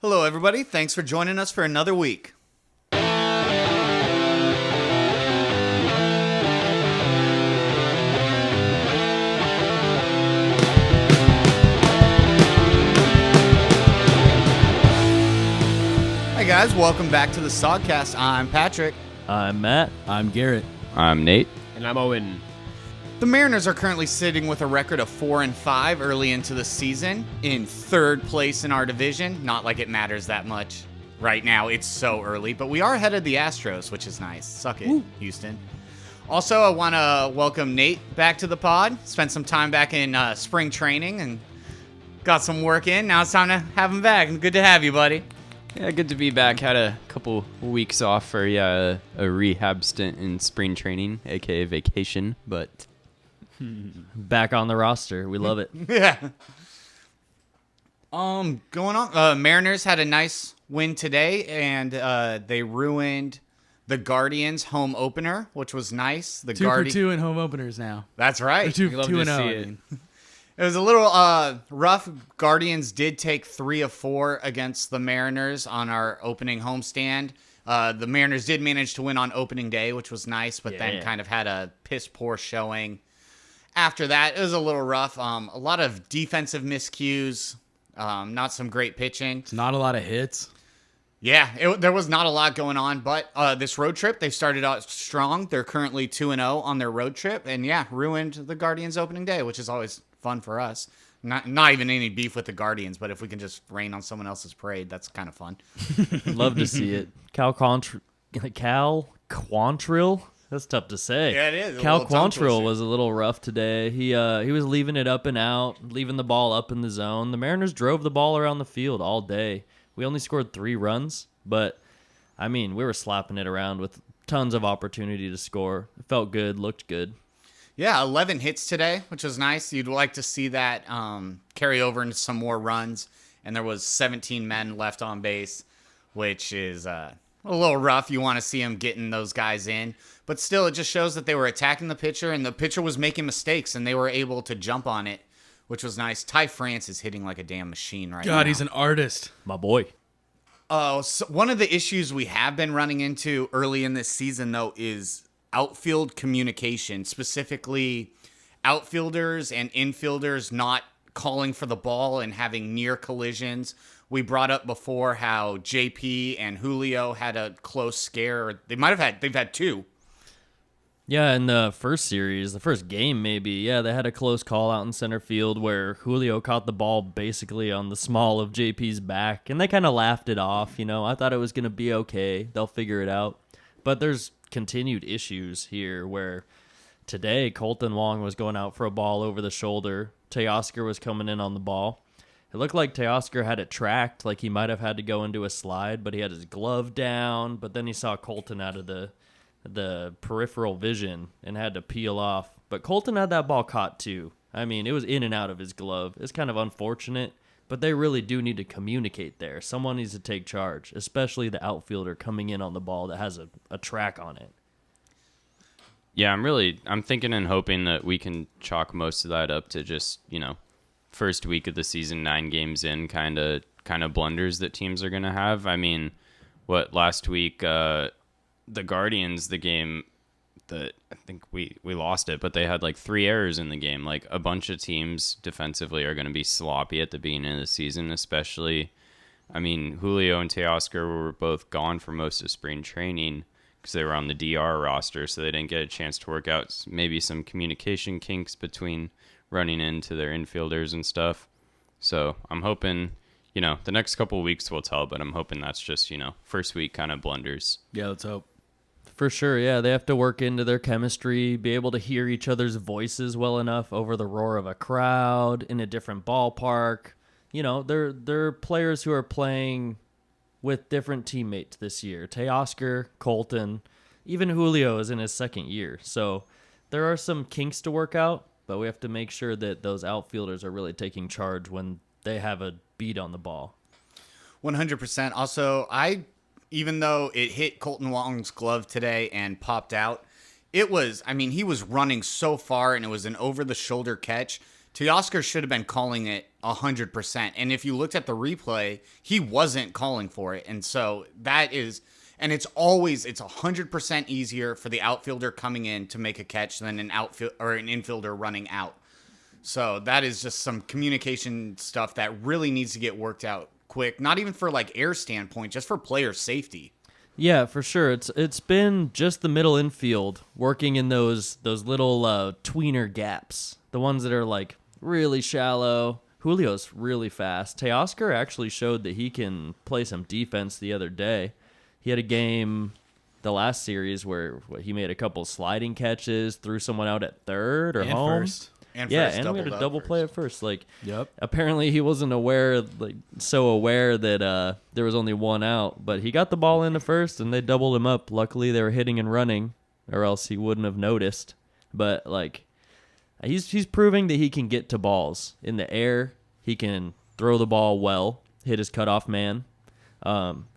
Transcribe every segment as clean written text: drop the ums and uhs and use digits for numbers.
Hello, everybody. Thanks for joining us for another week. Hey, guys. Welcome back to the Sogcast. I'm Patrick. I'm Matt. I'm Garrett. I'm Nate. And I'm Owen. The Mariners are currently sitting with a record of 4-5 early into the season, in third place in our division. Not like it matters that much right now. It's so early, but we are ahead of the Astros, which is nice. Suck it, Woo. Houston. Also, I want to welcome Nate back to the pod. Spent some time back in spring training and got some work in. Now it's time to have him back. Good to have you, buddy. Yeah, good to be back. Had a couple weeks off for a rehab stint in spring training, aka vacation, but back on the roster. We love it. Yeah. Going on. Mariners had a nice win today, and they ruined the Guardians' home opener, which was nice. The 2 for 2 in home openers now. That's right. Or 2 and 0. It was a little rough. Guardians did take 3 of 4 against the Mariners on our opening homestand. The Mariners did manage to win on opening day, which was nice, but then kind of had a piss-poor showing. After that, it was a little rough. A lot of defensive miscues, not some great pitching. It's not a lot of hits. Yeah, there was not a lot going on, but this road trip, they started out strong. They're currently 2-0 on their road trip, and ruined the Guardians opening day, which is always fun for us. Not even any beef with the Guardians, but if we can just rain on someone else's parade, that's kind of fun. Love to see it. Cal Quantrill? That's tough to say. Yeah, it is. Cal Quantrill was a little rough today. He was leaving it up and out, leaving the ball up in the zone. The Mariners drove the ball around the field all day. We only scored 3 runs, but, I mean, we were slapping it around with tons of opportunity to score. It felt good, looked good. Yeah, 11 hits today, which was nice. You'd like to see that carry over into some more runs. And there was 17 men left on base, which is a little rough. You want to see them getting those guys in. But still, it just shows that they were attacking the pitcher, and the pitcher was making mistakes, and they were able to jump on it, which was nice. Ty France is hitting like a damn machine right now. God, he's an artist. My boy. So one of the issues we have been running into early in this season, though, is outfield communication, specifically outfielders and infielders not calling for the ball and having near collisions. We brought up before how JP and Julio had a close scare. Or they've had 2. Yeah, in the first series, the first game maybe, they had a close call out in center field where Julio caught the ball basically on the small of JP's back, and they kind of laughed it off. I thought it was going to be okay. They'll figure it out. But there's continued issues here where today Colton Wong was going out for a ball over the shoulder. Teoscar was coming in on the ball. It looked like Teoscar had it tracked, like he might have had to go into a slide, but he had his glove down. But then he saw Colton out of the peripheral vision and had to peel off. But Colton had that ball caught too. I mean, it was in and out of his glove. It's kind of unfortunate, but they really do need to communicate there. Someone needs to take charge, especially the outfielder coming in on the ball that has a track on it. Yeah, I'm thinking and hoping that we can chalk most of that up to just, first week of the season, 9 games in, kind of blunders that teams are going to have. I mean, last week, the Guardians, the game that I think we lost it, but they had like 3 errors in the game. Like a bunch of teams defensively are going to be sloppy at the beginning of the season, especially, I mean, Julio and Teoscar were both gone for most of spring training because they were on the DR roster, so they didn't get a chance to work out maybe some communication kinks between running into their infielders and stuff. So I'm hoping, the next couple of weeks will tell, but I'm hoping that's just, first week kind of blunders. Yeah, let's hope. For sure, yeah. They have to work into their chemistry, be able to hear each other's voices well enough over the roar of a crowd in a different ballpark. They're players who are playing with different teammates this year. Teoscar, Colton, even Julio is in his second year. So there are some kinks to work out, but we have to make sure that those outfielders are really taking charge when they have a beat on the ball. 100%. Also, even though it hit Colton Wong's glove today and popped out, he was running so far and it was an over-the-shoulder catch. Teoscar should have been calling it 100%. And if you looked at the replay, he wasn't calling for it. And so that is, and it's 100% easier for the outfielder coming in to make a catch than an infielder running out. So that is just some communication stuff that really needs to get worked out quick. Not even for like air standpoint, just for player safety. Yeah, for sure. It's been just the middle infield working in those little tweener gaps, the ones that are like really shallow. Julio's really fast. Teoscar actually showed that he can play some defense the other day. He had a game the last series where he made a couple sliding catches, threw someone out at third or And home. first. And Yeah, first and we had a double play at first. Like, Yep. apparently he wasn't aware that there was only one out, but he got the ball into first and they doubled him up. Luckily they were hitting and running, or else he wouldn't have noticed. But like, he's proving that he can get to balls in the air. He can throw the ball well, hit his cutoff man.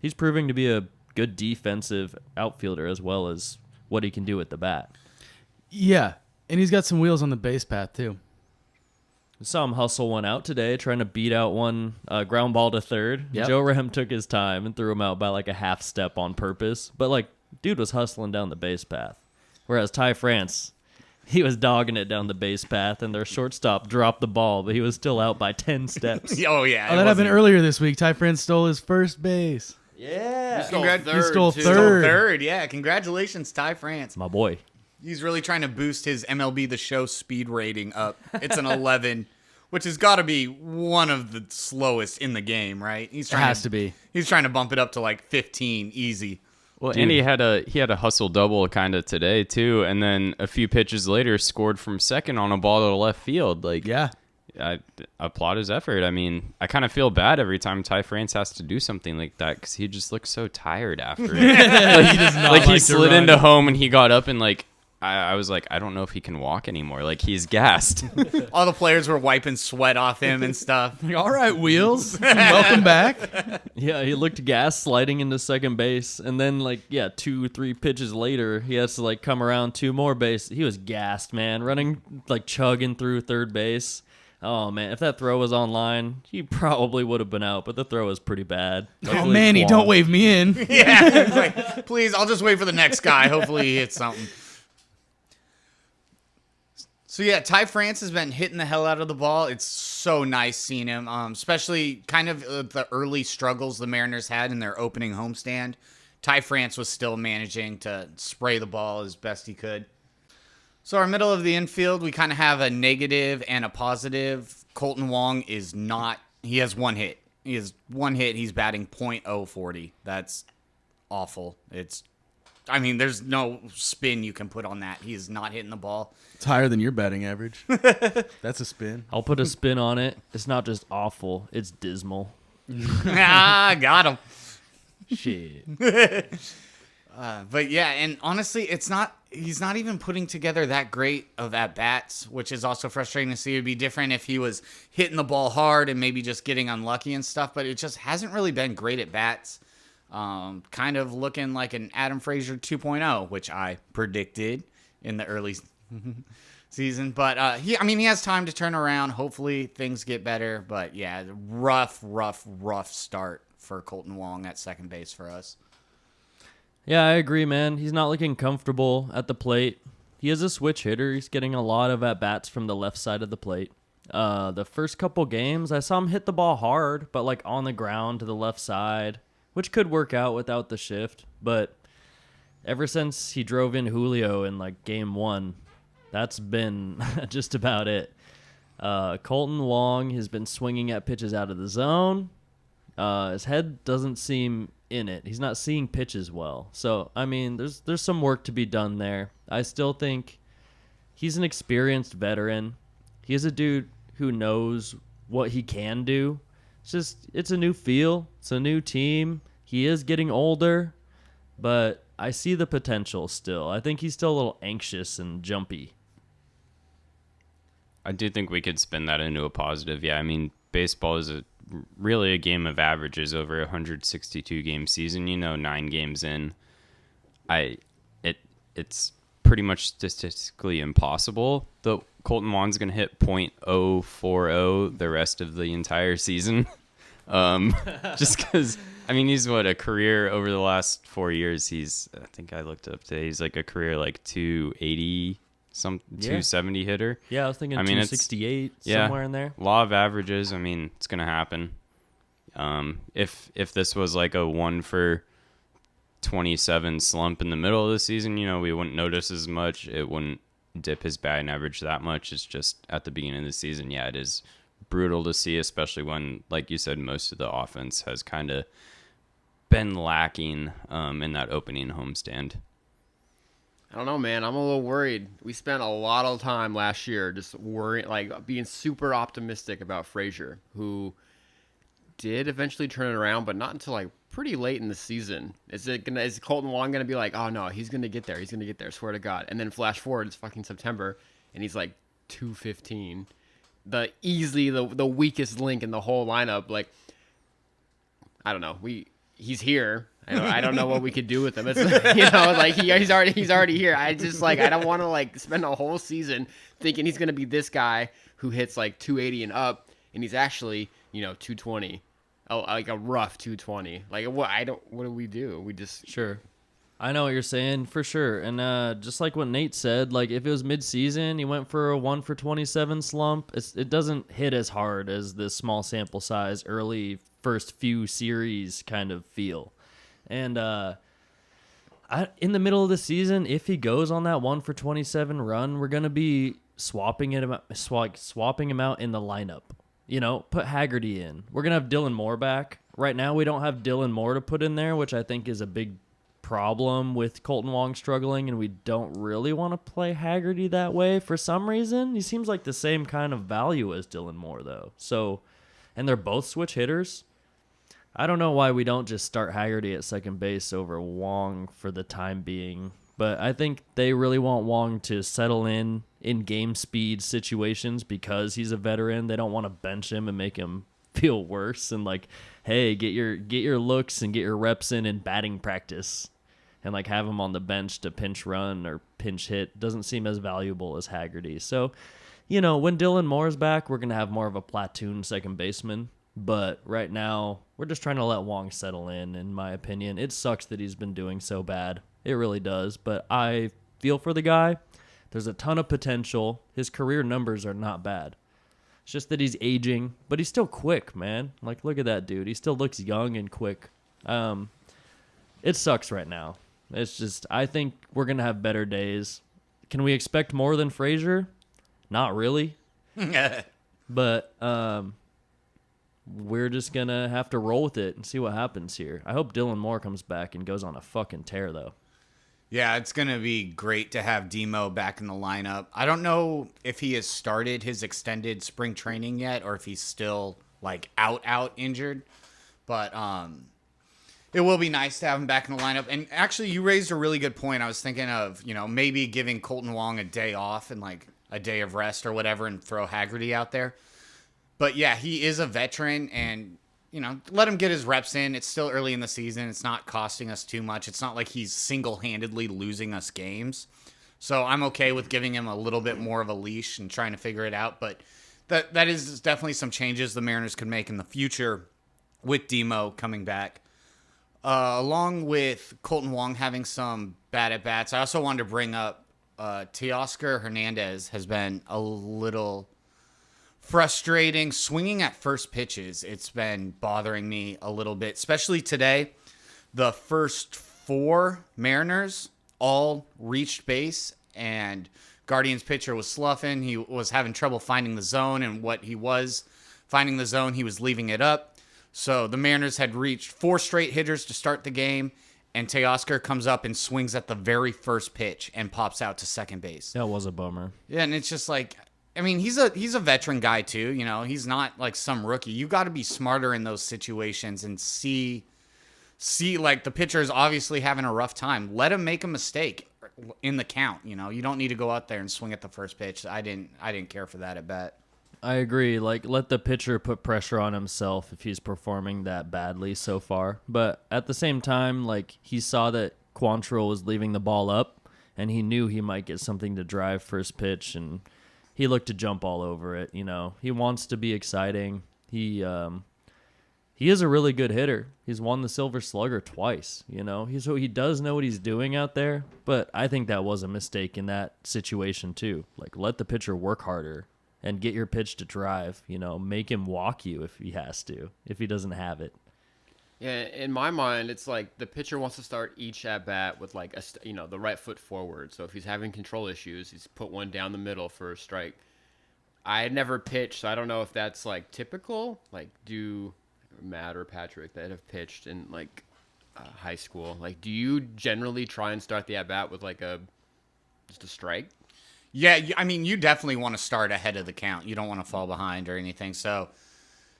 He's proving to be a good defensive outfielder as well as what he can do with the bat. Yeah. And he's got some wheels on the base path, too. I saw him hustle one out today, trying to beat out one ground ball to third. Yep. Joe Ram took his time and threw him out by like a half step on purpose. But like, dude was hustling down the base path. Whereas Ty France, he was dogging it down the base path, and their shortstop dropped the ball, but he was still out by 10 steps. Oh, yeah. Oh, that happened earlier this week. Ty France stole his first base. Yeah. He stole too. third. Third, yeah. Congratulations, Ty France. My boy. He's really trying to boost his MLB The Show speed rating up. It's an 11, which has got to be one of the slowest in the game, right? It has to be. He's trying to bump it up to like 15 easy. Well, Dude. and he had a hustle double kind of today too, and then a few pitches later scored from second on a ball to the left field. Like, Yeah. I applaud his effort. I mean, I kind of feel bad every time Ty France has to do something like that because he just looks so tired after it. He does not Like he to slid run. into home and he got up and like I was like, I don't know if he can walk anymore. Like he's gassed. All the players were wiping sweat off him and stuff. Like, all right, Wheels. Welcome back. Yeah, he looked gas sliding into second base, and then 2-3 pitches later, he has to like come around 2 more base. He was gassed, man, running like chugging through third base. Oh man, if that throw was online, he probably would have been out. But the throw was pretty bad. Oh, Manny, don't wave me in. Yeah, he's like, please, I'll just wait for the next guy. Hopefully he hits something. So yeah, Ty France has been hitting the hell out of the ball. It's so nice seeing him, especially kind of the early struggles the Mariners had in their opening homestand. Ty France was still managing to spray the ball as best he could. So our middle of the infield, we kind of have a negative and a positive. Colton Wong is not. He has one hit. He has one hit. He's batting .040. That's awful. There's no spin you can put on that. He is not hitting the ball. It's higher than your batting average. That's a spin. I'll put a spin on it. It's not just awful; it's dismal. Got him. Shit. But yeah, and honestly, he's not even putting together that great of at-bats, which is also frustrating to see. It would be different if he was hitting the ball hard and maybe just getting unlucky and stuff, but it just hasn't really been great at-bats. Kind of looking like an Adam Frazier 2.0, which I predicted in the early season. But he has time to turn around. Hopefully things get better. But yeah, rough start for Colton Wong at second base for us. Yeah, I agree, man. He's not looking comfortable at the plate. He is a switch hitter. He's getting a lot of at-bats from the left side of the plate. The first couple games, I saw him hit the ball hard, but like on the ground to the left side, which could work out without the shift. But ever since he drove in Julio in like game 1, that's been just about it. Colton Wong has been swinging at pitches out of the zone. His head doesn't seem in it. He's not seeing pitches well. So, there's some work to be done there. I still think he's an experienced veteran. He is a dude who knows what he can do. It's a new feel. It's a new team. He is getting older, but I see the potential still. I think he's still a little anxious and jumpy. I do think we could spin that into a positive. Yeah, baseball is really a game of averages over a 162 game season. 9 games in, it's pretty much statistically impossible. The Colton Wong's going to hit .040 the rest of the entire season. Just because, I mean, he's a career over the last 4 years. I think I looked up today, he's like a career like 280, 270 hitter. Yeah, I was thinking 268, somewhere in there. Law of averages, I mean, it's going to happen. If this was like a 1 for 27 slump in the middle of the season, we wouldn't notice as much. It wouldn't dip his batting average that much. It's just at the beginning of the season, it is brutal to see, especially when, like you said, most of the offense has kind of been lacking in that opening homestand. I don't know, man. I'm a little worried. We spent a lot of time last year just worrying, like being super optimistic about Frazier, who did eventually turn it around, but not until like pretty late in the season. Is Colton Wong gonna be like, oh no, he's gonna get there, swear to God. And then flash forward, it's fucking September, and he's like 215. Easily the weakest link in the whole lineup. Like, I don't know. He's here. I don't know what we could do with him. It's like he's already here. I just I don't want to spend a whole season thinking he's gonna be this guy who hits like 280 and up, and he's actually 220. Oh, like a rough 220. Like what? What do we do? We just Sure. I know what you're saying, for sure. And just like what Nate said, like if it was mid-season, he went for a 1 for 27 slump, it doesn't hit as hard as this small sample size, early first few series kind of feel. And in the middle of the season, if he goes on that 1 for 27 run, we're going to be swapping him out in the lineup. Put Haggerty in. We're going to have Dylan Moore back. Right now, we don't have Dylan Moore to put in there, which I think is a big problem with Colton Wong struggling, and we don't really want to play Haggerty that way for some reason. He seems like the same kind of value as Dylan Moore, though. So, and they're both switch hitters. I don't know why we don't just start Haggerty at second base over Wong for the time being, but I think they really want Wong to settle in game speed situations because he's a veteran. They don't want to bench him and make him feel worse and hey, get your looks and get your reps in batting practice. And have him on the bench to pinch run or pinch hit doesn't seem as valuable as Haggerty. So, when Dylan Moore's back, we're going to have more of a platoon second baseman. But right now, we're just trying to let Wong settle in my opinion. It sucks that he's been doing so bad. It really does. But I feel for the guy. There's a ton of potential. His career numbers are not bad. It's just that he's aging, but he's still quick, man. Look at that dude. He still looks young and quick. It sucks right now. It's just, I think we're going to have better days. Can we expect more than Frazier? Not really. But we're just going to have to roll with it and see what happens here. I hope Dylan Moore comes back and goes on a fucking tear, though. Yeah, it's going to be great to have Demo back in the lineup. I don't know if he has started his extended spring training yet or if he's still, out injured. But it will be nice to have him back in the lineup. And actually, you raised a really good point. I was thinking of, maybe giving Colton Wong a day off and a day of rest or whatever and throw Haggerty out there. But yeah, he is a veteran and, let him get his reps in. It's still early in the season. It's not costing us too much. It's not like he's single-handedly losing us games. So I'm okay with giving him a little bit more of a leash and trying to figure it out. But that is definitely some changes the Mariners could make in the future with Demo coming back. Along with Colton Wong having some bad at-bats, I also wanted to bring up Teoscar Hernandez has been a little frustrating. Swinging at first pitches, it's been bothering me a little bit, especially today. The first 4 Mariners all reached base, and Guardians pitcher was sloughing. He was having trouble finding the zone, and what he was finding the zone, he was leaving it up. So the Mariners had reached 4 straight hitters to start the game, and Teoscar comes up and swings at the very first pitch and pops out to second base. That was a bummer. Yeah, and it's just he's a veteran guy too. He's not some rookie. You got to be smarter in those situations and see the pitcher is obviously having a rough time. Let him make a mistake in the count. You don't need to go out there and swing at the first pitch. I didn't care for that at bat. I agree. Let the pitcher put pressure on himself if he's performing that badly so far. But at the same time, he saw that Quantrill was leaving the ball up, and he knew he might get something to drive first pitch, and he looked to jump all over it. He wants to be exciting. He is a really good hitter. He's won the Silver Slugger twice. He does know what he's doing out there. But I think that was a mistake in that situation too. Like, let the pitcher work harder and get your pitch to drive. Make him walk you if he has to, if he doesn't have it. Yeah, in my mind, it's like the pitcher wants to start each at bat with like the right foot forward. So if he's having control issues, he's put one down the middle for a strike. I never pitched, so I don't know if that's like typical. Like, do Matt or Patrick that have pitched in like high school, like, do you generally try and start the at bat with like just a strike? Yeah, I mean, you definitely want to start ahead of the count. You don't want to fall behind or anything. So,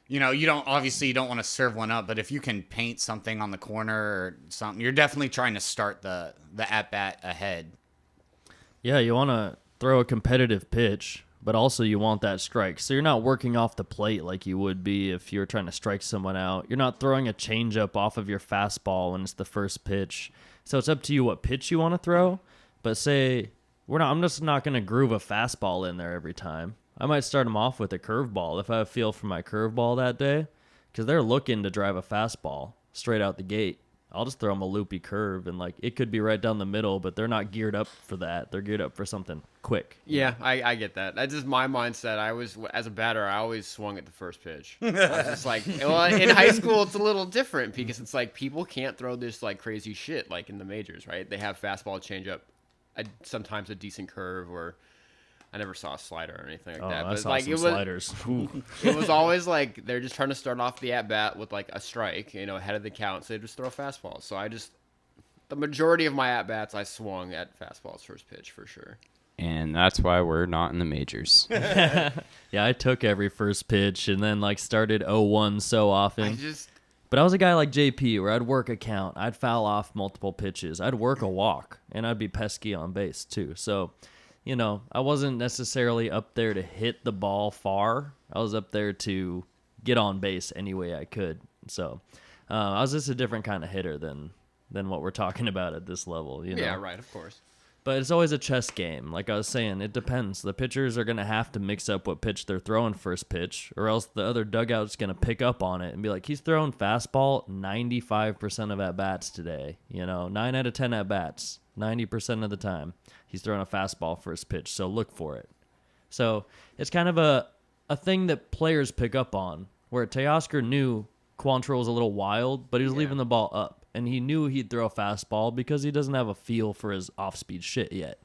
you don't want to serve one up, but if you can paint something on the corner or something, you're definitely trying to start the at bat ahead. Yeah, you want to throw a competitive pitch, but also you want that strike. So you're not working off the plate like you would be if you're trying to strike someone out. You're not throwing a changeup off of your fastball when it's the first pitch. So it's up to you what pitch you want to throw. But say I'm just not going to groove a fastball in there every time. I might start them off with a curveball if I have a feel for my curveball that day, because they're looking to drive a fastball straight out the gate. I'll just throw them a loopy curve, and like it could be right down the middle, but they're not geared up for that. They're geared up for something quick. Yeah, I get that. That's just my mindset. As a batter, I always swung at the first pitch. I was just like, well, in high school, it's a little different because it's like people can't throw this like crazy shit like in the majors, right? They have fastball, changeup, sometimes a decent curve, or I never saw a slider or anything like that. I But saw like some sliders. it was always like they're just trying to start off the at bat with like a strike, ahead of the count. So they just throw fastballs. So the majority of my at bats, I swung at fastballs first pitch for sure. And that's why we're not in the majors. Yeah, I took every first pitch and then like started 0-1 so often. But I was a guy like JP where I'd work a count, I'd foul off multiple pitches, I'd work a walk, and I'd be pesky on base too. So, I wasn't necessarily up there to hit the ball far. I was up there to get on base any way I could. So I was just a different kind of hitter than what we're talking about at this level. Yeah, right, of course. But it's always a chess game. Like I was saying, it depends. The pitchers are going to have to mix up what pitch they're throwing first pitch, or else the other dugout's going to pick up on it and be like, he's throwing fastball 95% of at-bats today. 9 out of 10 at-bats, 90% of the time. He's throwing a fastball first pitch, so look for it. So it's kind of a thing that players pick up on, where Teoscar knew Quantrill was a little wild, but he was leaving the ball up. And he knew he'd throw a fastball because he doesn't have a feel for his off-speed shit yet.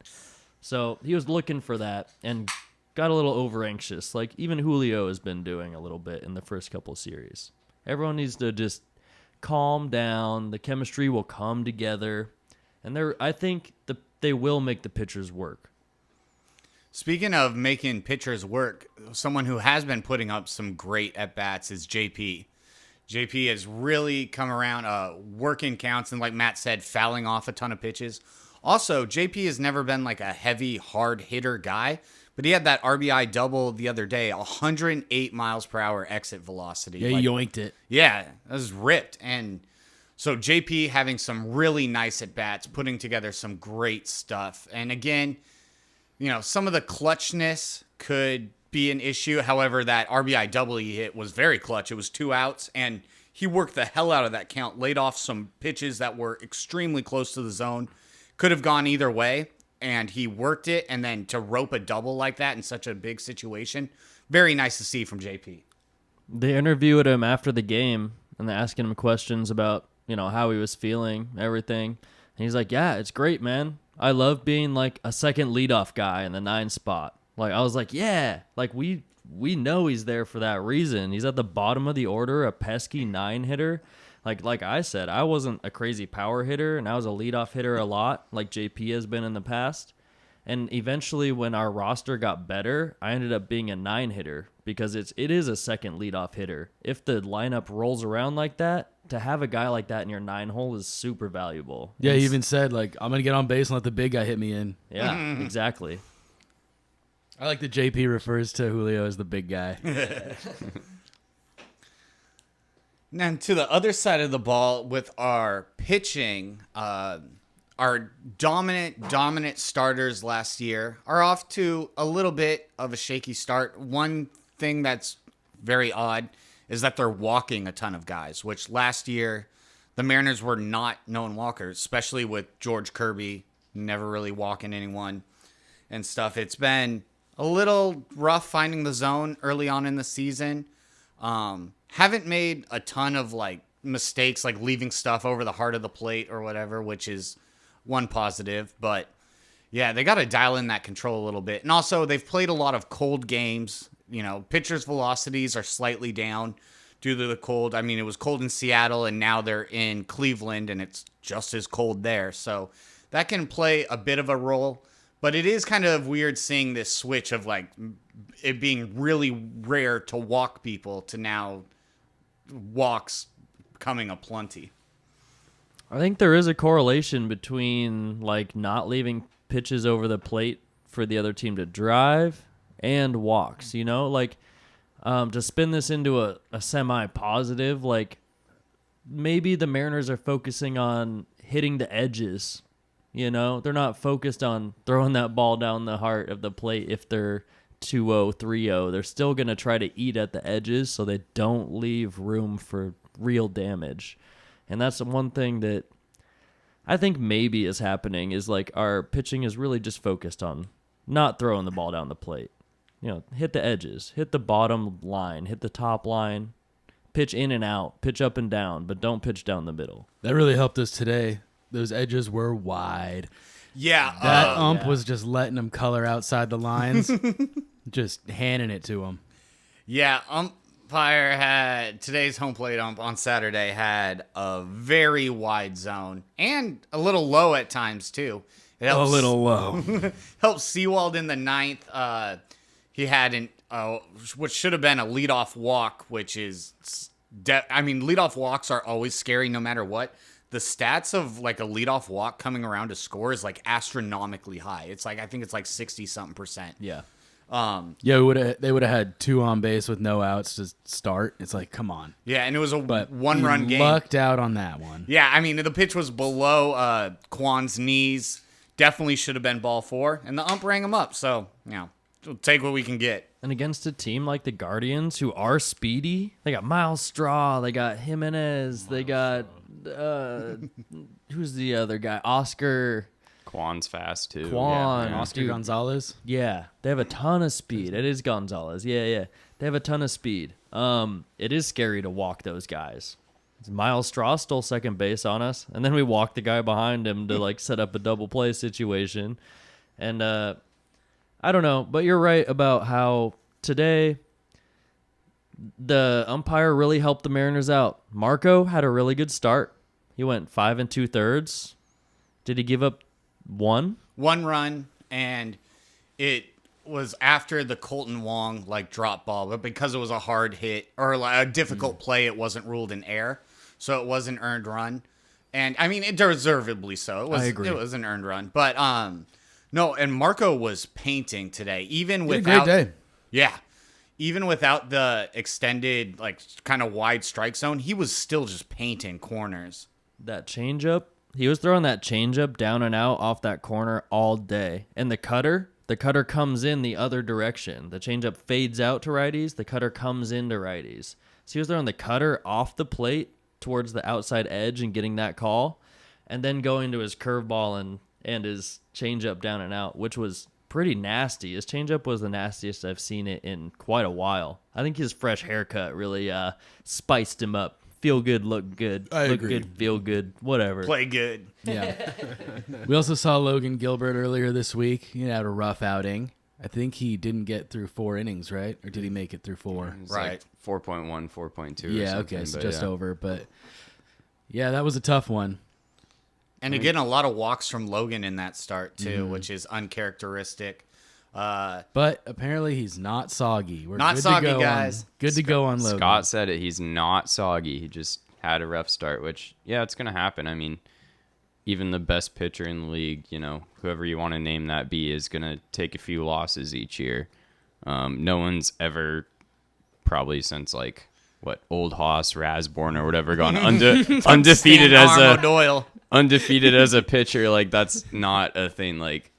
So he was looking for that and got a little over-anxious, like even Julio has been doing a little bit in the first couple of series. Everyone needs to just calm down. The chemistry will come together. And I think they will make the pitchers work. Speaking of making pitchers work, someone who has been putting up some great at-bats is JP. JP has really come around working counts and, like Matt said, fouling off a ton of pitches. Also, JP has never been like a heavy, hard hitter guy, but he had that RBI double the other day, 108 miles per hour exit velocity. Yeah, he yoinked it. Yeah, that was ripped. And so JP having some really nice at-bats, putting together some great stuff. And again, some of the clutchness could be an issue. However, that RBI double he hit was very clutch. It was 2 outs, and he worked the hell out of that count, laid off some pitches that were extremely close to the zone. Could have gone either way, and he worked it, and then to rope a double like that in such a big situation, very nice to see from JP. They interviewed him after the game, and they're asking him questions about, how he was feeling, everything. And he's like, yeah, it's great, man. I love being like a second leadoff guy in the 9 spot. Like, I was like, yeah, like we know he's there for that reason. He's at the bottom of the order, a pesky 9 hitter. Like I said, I wasn't a crazy power hitter, and I was a leadoff hitter a lot, like JP has been in the past. And eventually, when our roster got better, I ended up being a 9 hitter because it is a second leadoff hitter. If the lineup rolls around like that, to have a guy like that in your 9 hole is super valuable. Yeah, he even said, like, I'm going to get on base and let the big guy hit me in. Yeah, exactly. I like that JP refers to Julio as the big guy. And to the other side of the ball with our pitching, our dominant starters last year are off to a little bit of a shaky start. One thing that's very odd is that they're walking a ton of guys, which last year the Mariners were not known walkers, especially with George Kirby never really walking anyone and stuff. It's been a little rough finding the zone early on in the season. Haven't made a ton of like mistakes, like leaving stuff over the heart of the plate or whatever, which is one positive. But yeah, they got to dial in that control a little bit. And also they've played a lot of cold games. You know, pitchers' velocities are slightly down due to the cold. I mean, it was cold in Seattle and now they're in Cleveland and it's just as cold there. So that can play a bit of a role. But it is kind of weird seeing this switch of like it being really rare to walk people to now walks becoming aplenty. I think there is a correlation between like not leaving pitches over the plate for the other team to drive and walks, you know, like to spin this into a semi-positive, like maybe the Mariners are focusing on hitting the edges. You know, they're not focused on throwing that ball down the heart of the plate if they're 2-0, 3-0. They're still going to try to eat at the edges so they don't leave room for real damage. And that's the one thing that I think maybe is happening is like our pitching is really just focused on not throwing the ball down the plate. You know, hit the edges, hit the bottom line, hit the top line, pitch in and out, pitch up and down, but don't pitch down the middle. That really helped us today. Those edges were wide. Yeah. That ump was just letting them color outside the lines, just handing it to them. Yeah, umpire had today's home plate ump on Saturday had a very wide zone and a little low at times too. It helps, A little low. helped Seawald in the ninth. He had which should have been a leadoff walk, which is, leadoff walks are always scary no matter what. The stats of like a leadoff walk coming around to score is like astronomically high. It's like I think it's like 60-something%. Yeah. Yeah, they would have had 2 on base with no outs to start. It's like, come on. Yeah, and it was a But one-run game. Lucked out on that one. Yeah, I mean, the pitch was below Kwan's knees. Definitely should have been ball 4, and the ump rang him up. So, you know, we'll take what we can get. And against a team like the Guardians, who are speedy, they got Miles Straw, they got Jimenez, they got who's the other guy? Oscar. Kwan's fast too. Kwan. Yeah. Oscar Gonzalez. Yeah, they have a ton of speed. It is Gonzalez. Yeah. They have a ton of speed. It is scary to walk those guys. Miles Straw stole second base on us, and then we walked the guy behind him to like set up a double play situation. And I don't know, but you're right about how today the umpire really helped the Mariners out. Marco had a really good start. He went 5 2/3. Did he give up one? One run, and it was after the Colton Wong like drop ball, but because it was a hard hit or like a difficult play, it wasn't ruled an error, so it was an earned run. And I mean, it deservedly so. I agree. It was an earned run, but no. And Marco was painting today, even He had a without. great day. Yeah. Even without the extended, like, kind of wide strike zone, he was still just painting corners. That changeup, he was throwing that changeup down and out off that corner all day. And the cutter comes in the other direction. The changeup fades out to righties. The cutter comes into righties. So he was throwing the cutter off the plate towards the outside edge and getting that call, and then going to his curveball and his changeup down and out, which was pretty nasty. His changeup was the nastiest I've seen it in quite a while. I think his fresh haircut really spiced him up. Feel good, look good. I look agree. good, feel good, whatever. Play good. Yeah. We also saw Logan Gilbert earlier this week. He had a rough outing. I think he didn't get through 4 innings, right? Or did he make it through 4? It's Right. like 4.1, 4.2. Yeah, or okay, something, so but just yeah. over. But yeah, that was a tough one. And again, a lot of walks from Logan in that start, too, which is uncharacteristic. But apparently he's not soggy. We're Not good soggy, to go guys. Good to go on Logan. Scott said it. He's not soggy. He just had a rough start, which, yeah, it's going to happen. I mean, even the best pitcher in the league, you know, whoever you want to name that be, is going to take a few losses each year. No one's ever, probably since, like, Old Hoss, Rasborn, or whatever, gone undefeated Stan as Armo a... Doyle. undefeated as a pitcher, like that's not a thing. Like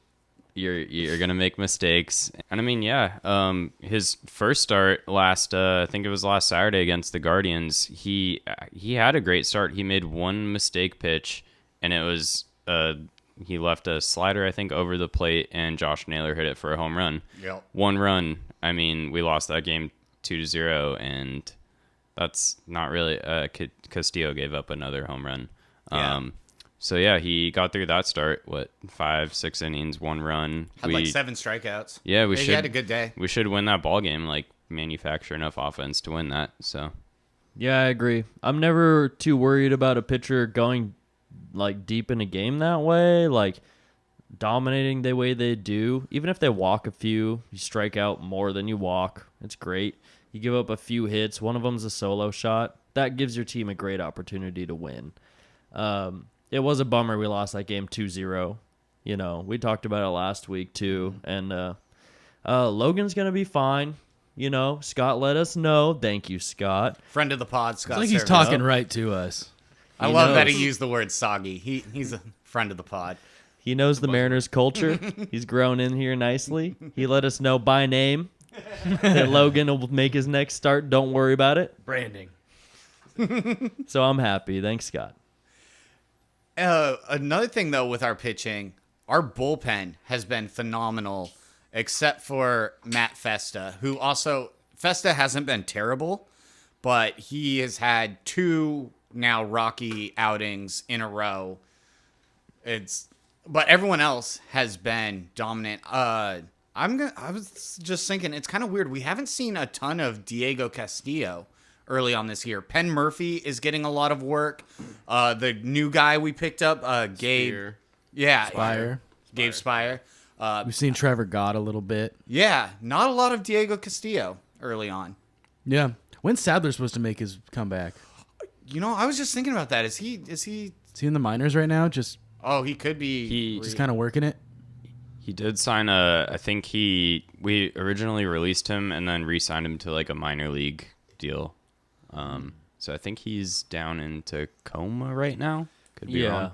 you're gonna make mistakes. And I mean, yeah, his first start I think it was last Saturday against the Guardians. He had a great start. He made one mistake pitch, and it was he left a slider, I think, over the plate, and Josh Naylor hit it for a home run. Yep. 1 run. I mean, we lost that game 2-0, and that's not really. Castillo gave up another home run. Yeah. So yeah, he got through that start. 5-6 innings, 1 run. Had like 7 strikeouts. Yeah, He had a good day. We should win that ball game. Like manufacture enough offense to win that. So Yeah, I agree. I'm never too worried about a pitcher going like deep in a game that way, like dominating the way they do. Even if they walk a few, you strike out more than you walk. It's great. You give up a few hits. One of them's a solo shot. That gives your team a great opportunity to win. It was a bummer we lost that game 2-0. You know, we talked about it last week too. And Logan's going to be fine. You know, Scott let us know. Thank you, Scott. Friend of the pod, Scott. It's like he's Service. talking right to us. I He love that knows. he used the word soggy. He's a friend of the pod. He knows the Mariners culture. He's grown in here nicely. He let us know by name that Logan will make his next start. Don't worry about it. Branding. So I'm happy. Thanks, Scott. Another thing, though, with our pitching, our bullpen has been phenomenal, except for Matt Festa, who also... Festa hasn't been terrible, but he has had 2 now rocky outings in a row. But everyone else has been dominant. I was just thinking, it's kind of weird. We haven't seen a ton of Diego Castillo early on this year. Penn Murphy is getting a lot of work. The new guy we picked up, Gabe. Spear. Yeah. Spire. Gabe Spire. We've seen Trevor Gott a little bit. Yeah. Not a lot of Diego Castillo early on. Yeah. When's Sadler supposed to make his comeback? You know, I was just thinking about that. Is he Is he in the minors right now? Just he could be. just kind of working it? he did sign I think we originally released him and then re-signed him to like a minor league deal. So I think he's down in Tacoma right now. Could be wrong.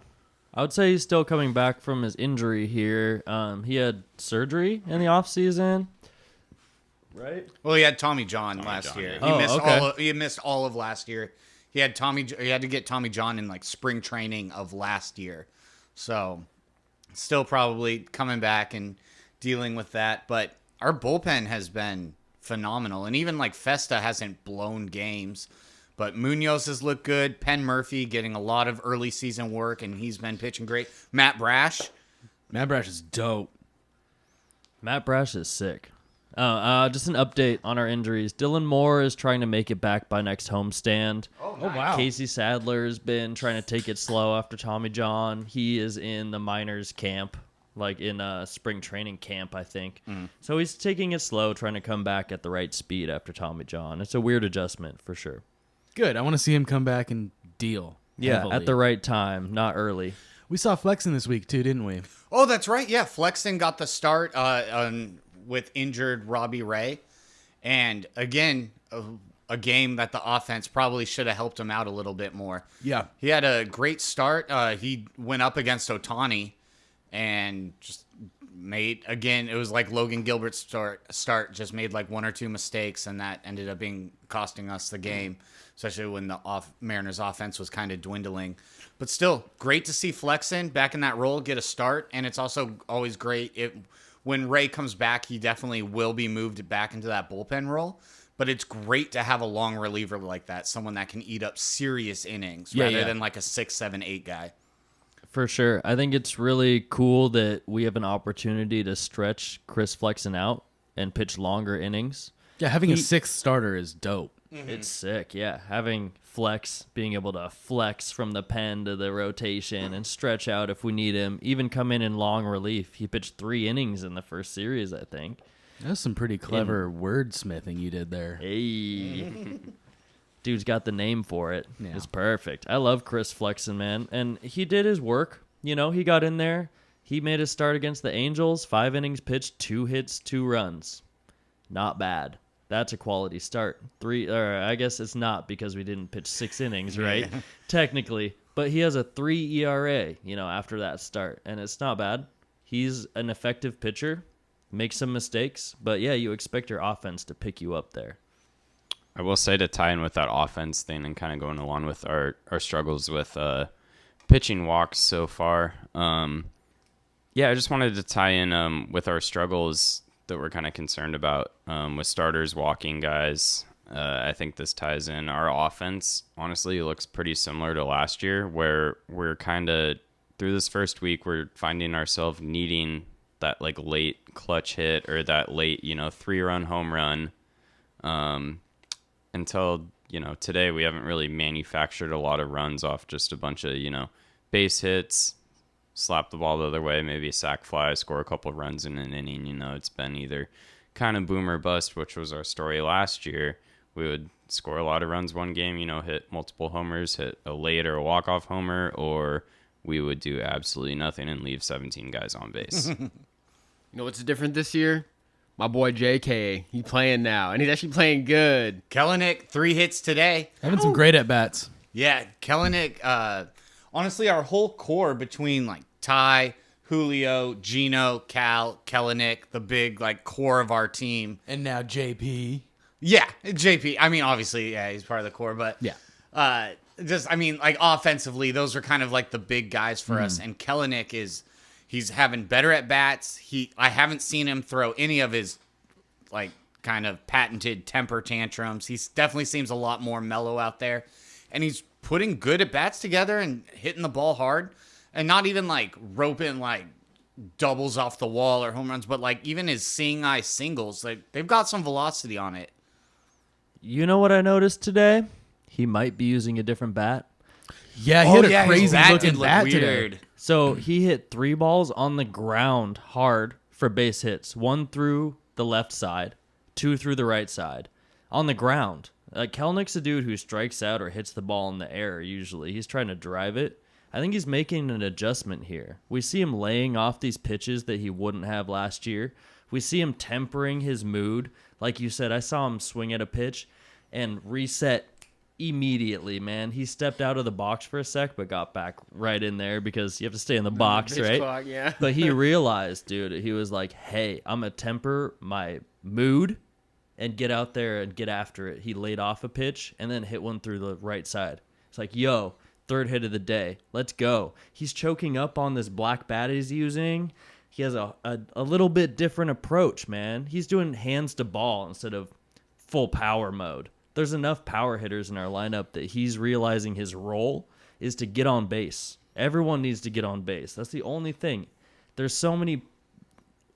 I would say he's still coming back from his injury here. He had surgery in the offseason. Right? Well, he had Tommy John last John, year. yeah. He missed all of last year. He had to get Tommy John in like spring training of last year. So still probably coming back and dealing with that, but our bullpen has been phenomenal. And even like Festa hasn't blown games, but Munoz has looked good. Penn Murphy getting a lot of early season work, and he's been pitching great. Matt Brash is dope. Matt Brash is sick. Just an update on our injuries. Dylan Moore is trying to make it back by next homestand. Oh, wow. Casey Sadler's been trying to take it slow after Tommy John. He is in the minors camp, like in spring training camp, I think. So he's taking it slow, trying to come back at the right speed after Tommy John. It's a weird adjustment for sure. Good. I want to see him come back and deal. Yeah, heavily. at the right time, not early. We saw Flexen this week too, didn't we? Oh, that's right. Yeah, Flexen got the start with injured Robbie Ray. And again, a game that the offense probably should have helped him out a little bit more. Yeah. He had a great start. He went up against Ohtani and just made, again, it was like Logan Gilbert's start just made like 1 or 2 mistakes, and that ended up costing us the game, especially when the Mariners offense was kind of dwindling. But still, great to see Flexen back in that role get a start, and it's also always great when Ray comes back, he definitely will be moved back into that bullpen role. But it's great to have a long reliever like that, someone that can eat up serious innings rather than like a 6, 7, 8 guy. For sure. I think it's really cool that we have an opportunity to stretch Chris Flexen out and pitch longer innings. Yeah, having a 6th starter is dope. It's sick, yeah. Having Flex, being able to flex from the pen to the rotation and stretch out if we need him, even come in long relief. He pitched 3 innings in the first series, I think. That's some pretty clever wordsmithing you did there. Hey. Dude's got the name for it. Yeah. It's perfect. I love Chris Flexen, man. And he did his work. You know, he got in there. He made his start against the Angels. 5 innings pitched, 2 hits, 2 runs. Not bad. That's a quality start. 3, or I guess it's not because we didn't pitch 6 innings, right? Technically. but he has a 3 ERA, after that start, and it's not bad. He's an effective pitcher, makes some mistakes, but yeah, you expect your offense to pick you up there. I will say, to tie in with that offense thing and kind of going along with our struggles with pitching walks so far. I just wanted to tie in with our struggles that we're kind of concerned about with starters walking guys. I think this ties in. Our offense, honestly, looks pretty similar to last year, where we're kind of, through this first week, we're finding ourselves needing that like late clutch hit or that late, 3-run home run. Until, today we haven't really manufactured a lot of runs off just a bunch of, base hits, slap the ball the other way, maybe a sac fly, score a couple of runs in an inning. It's been either kind of boom or bust, which was our story last year. We would score a lot of runs one game, hit multiple homers, hit a late or a walk-off homer, or we would do absolutely nothing and leave 17 guys on base. You know what's different this year? My boy JK, he's playing now, and he's actually playing good. Kellenic, 3 hits today. Having some great at-bats. Yeah, Kellenic, honestly, our whole core between like Ty, Julio, Gino, Cal, Kellenic, the big like core of our team. And now JP. Yeah, JP. I mean, obviously, yeah, he's part of the core, but Yeah. like offensively, those are kind of like the big guys for us. And Kellenic he's having better at bats. I haven't seen him throw any of his like kind of patented temper tantrums. He definitely seems a lot more mellow out there, and he's putting good at bats together and hitting the ball hard, and not even like roping like doubles off the wall or home runs, but like even his seeing eye singles, like they've got some velocity on it. You know what I noticed today? He might be using a different bat. Yeah, he had a crazy looking bat today. So he hit 3 balls on the ground hard for base hits. 1 through the left side, 2 through the right side. On the ground. Like, Kelnick's a dude who strikes out or hits the ball in the air usually. He's trying to drive it. I think he's making an adjustment here. We see him laying off these pitches that he wouldn't have last year. We see him tempering his mood. Like you said, I saw him swing at a pitch and reset immediately, man. He stepped out of the box for a sec, but got back right in there because you have to stay in the box, right? Clock, yeah. But he realized, dude, he was like, hey, I'm going to temper my mood and get out there and get after it. He laid off a pitch and then hit one through the right side. It's like, yo, 3rd hit of the day. Let's go. He's choking up on this black bat he's using. He has a little bit different approach, man. He's doing hands to ball instead of full power mode. There's enough power hitters in our lineup that he's realizing his role is to get on base. Everyone needs to get on base. That's the only thing. There's so many